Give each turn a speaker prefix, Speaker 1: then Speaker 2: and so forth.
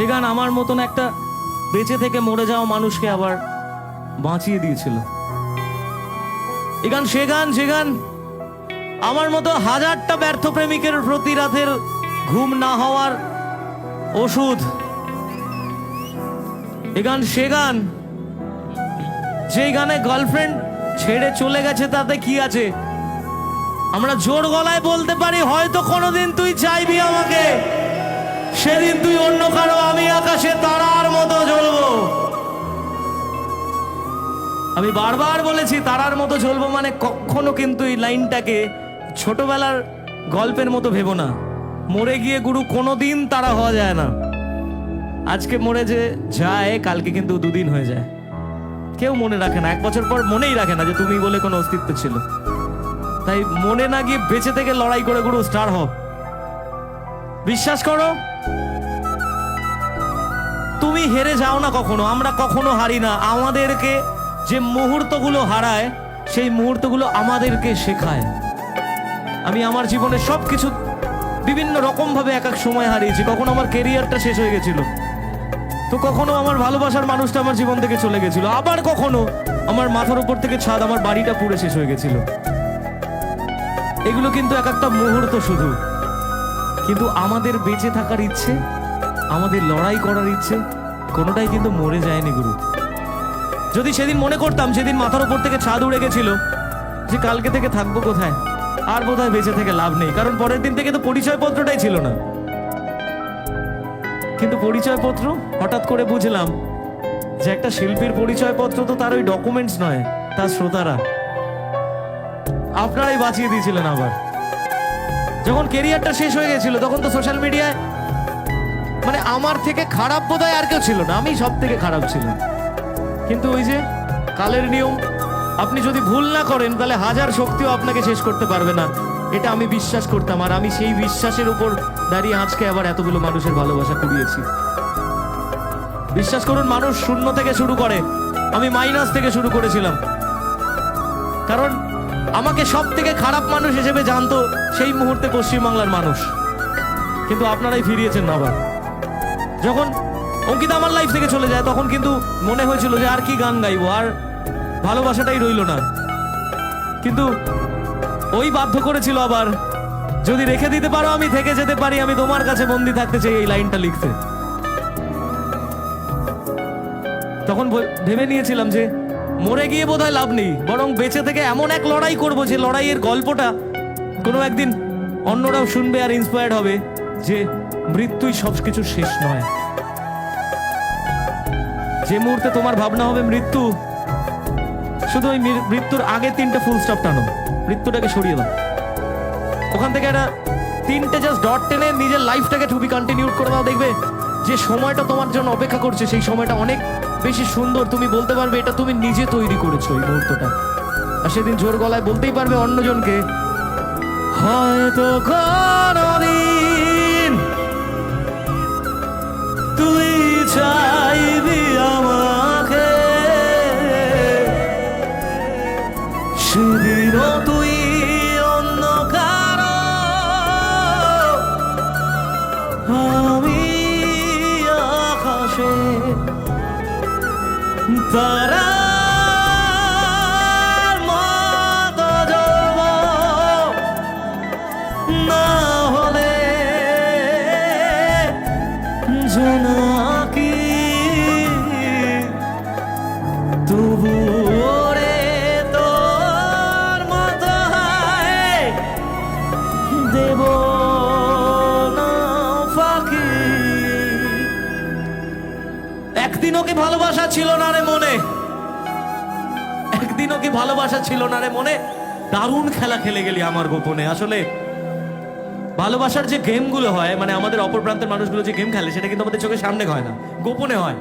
Speaker 1: যে গান আমার মতন একটা বেঁচে থেকে মরে যাওয়া মানুষকে আবার বাঁচিয়ে দিয়েছিল। এই গান সে গান যে গান আমার মতো হাজারটা ব্যর্থ প্রেমিকের প্রতি রাতের ঘুম না হওয়ার ওষুধ। এই গান সে গান যেই গানে গার্লফ্রেন্ড ছেড়ে চলে গেছে তাতে কি আছে, আমরা জোর গলায় বলতে পারি হয়তো কোনোদিন তুই চাইবি আমাকে, সেদিন তুই অন্য কারো, আমি আকাশে তারার মতো জ্বলবো। আমি বারবার বলেছি তারার মতো জ্বলবো মানে কখনো কিন্তু এই লাইনটাকে ছোটবেলার গল্পের মতো ভেবো না। মরে গিয়ে গুরু কোনোদিন তারা হওয়া যায় না। আজকে মরে যে যায় কালকে কিন্তু দুদিন হয়ে যায়। কেউ মনে রাখে না, 1 বছর পর মনেই রাখে না যে তুমি বলে কোনো অস্তিত্ব ছিল। তাই মনে না গিয়ে বেঁচে থেকে লড়াই করে গুরু স্টার হও। বিশ্বাস করো তুমি হেরে যাও না কখনো, আমরা কখনো হারি না। আমাদেরকে যে মুহূর্তগুলো হারায় সেই মুহূর্তগুলো আমাদেরকে শেখায়। আমি আমার জীবনে সবকিছু বিভিন্ন রকম ভাবে এক এক সময় হারিয়েছি। কখনো আমার কেরিয়ারটা শেষ হয়ে গেছিল, তো কখনো আমার ভালোবাসার মানুষটা আমার জীবন থেকে চলে গেছিল, আবার কখনো আমার মাথার উপর থেকে ছাদ, আমার বাড়িটা পুড়ে শেষ হয়ে গেছিল। এগুলো কিন্তু এক একটা মুহূর্ত শুধু, কিন্তু আমাদের বেঁচে থাকার ইচ্ছে, আমাদের লড়াই করার ইচ্ছে কোনোটাই কিন্তু মরে যায়নি গুরু। যদি সেদিন মনে করতাম সেদিন মাথার উপর থেকে ছাদ উড়ে গেছিল যে কালকে থেকে থাকবো কোথায়, আর বোধহয় বেঁচে থেকে লাভ নেই, কারণ পরের দিন থেকে তো পরিচয়পত্রটাই ছিল না। কিন্তু পরিচয়পত্র হঠাৎ করে বুঝলাম যে একটা শিল্পীর পরিচয়পত্র তো তার ওই ডকুমেন্টস নয়, তার শ্রোতারা। আপনারাই বাঁচিয়ে দিয়েছিলেন। আবার যখন কেরিয়ারটা শেষ হয়ে গেছিল তখন তো সোশ্যাল মিডিয়ায় মানে আমার থেকে খারাপ বোধহয় আর কেউ ছিল না, আমি সব থেকে খারাপ ছিলাম। কিন্তু ওই যে কালের নিয়ম, আপনি যদি ভুল না করেন তাহলে হাজার শক্তিও আপনাকে শেষ করতে পারবে না, এটা আমি বিশ্বাস করতাম। আর আমি সেই বিশ্বাসের উপর দাঁড়িয়ে আজকে আবার এতগুলো মানুষের ভালোবাসা কুড়িয়েছি। বিশ্বাস করুন, মানুষ শূন্য থেকে শুরু করে, আমি মাইনাস থেকে শুরু করেছিলাম। কারণ আমাকে সব থেকে খারাপ মানুষ হিসেবে জানতো সেই মুহূর্তে পশ্চিমবাংলার মানুষ, কিন্তু আপনারাই ফিরিয়েছেন আবার। যখন অঙ্কিতা আমার লাইফ থেকে চলে যায় তখন কিন্তু মনে হয়েছিল যে আর কি গান গাইবো, আর ভালোবাসাটাই রইল না। কিন্তু ওই বাধ্য করেছিল আবার, যদি রেখে দিতে পারো আমি থেকে যেতে পারি, আমি তোমার কাছে বন্দি থাকতে চাই, এই লাইনটা লিখতে। তখন ভেবে নিয়েছিলাম যে মরে গিয়ে বোধহয় লাভ নেই, বরং বেঁচে থেকে এমন এক লড়াই করবো যে লড়াইয়ের গল্পটা কোনো একদিন অন্যরাও শুনবে আর ইন্সপায়ার্ড হবে যে মৃত্যুই সবকিছু শেষ নয়। যে মুহূর্তে তোমার ভাবনা হবে মৃত্যু, শুধু ওই মৃত্যুর আগে 3টে ফুল স্টপ টানো, মৃত্যুটাকে সরিয়ে দাও। ওখান থেকে একটা 3টে জাস্ট ডট টেনে নিজের লাইফটাকে টু বি কন্টিনিউ করে দাও। দেখবে যে সময়টা তোমার জন্য অপেক্ষা করছে সেই সময়টা অনেক বেশি সুন্দর। তুমি বলতে পারবে এটা তুমি নিজে তৈরি করেছো এই মুহূর্তটা, আর সেদিন জোর গলায় বলতেই পারবে অন্যজনকে, হয়তো কোনদিন তুই চাইবি আমাকে, সেদিনও তুই অন্য কারো, আমি আকাশে তারার মতো জ্বলবো, না হলে জোনাকি তবু ওরে তোর মতো দেব না ফাঁকি। একদিনও কি ভালোবাসা ছিল না রে মনে, একদিনও কি ভালোবাসা ছিল না রে মনে, দারুণ খেলা খেলে গেলি আমার গোপনে। আসলে ভালোবাসার যে গেমগুলো হয়, মানে আমাদের অপর প্রান্তের মানুষগুলো যে গেম খেলে, সেটা কিন্তু আমাদের চোখের সামনে হয় না, গোপনে হয়।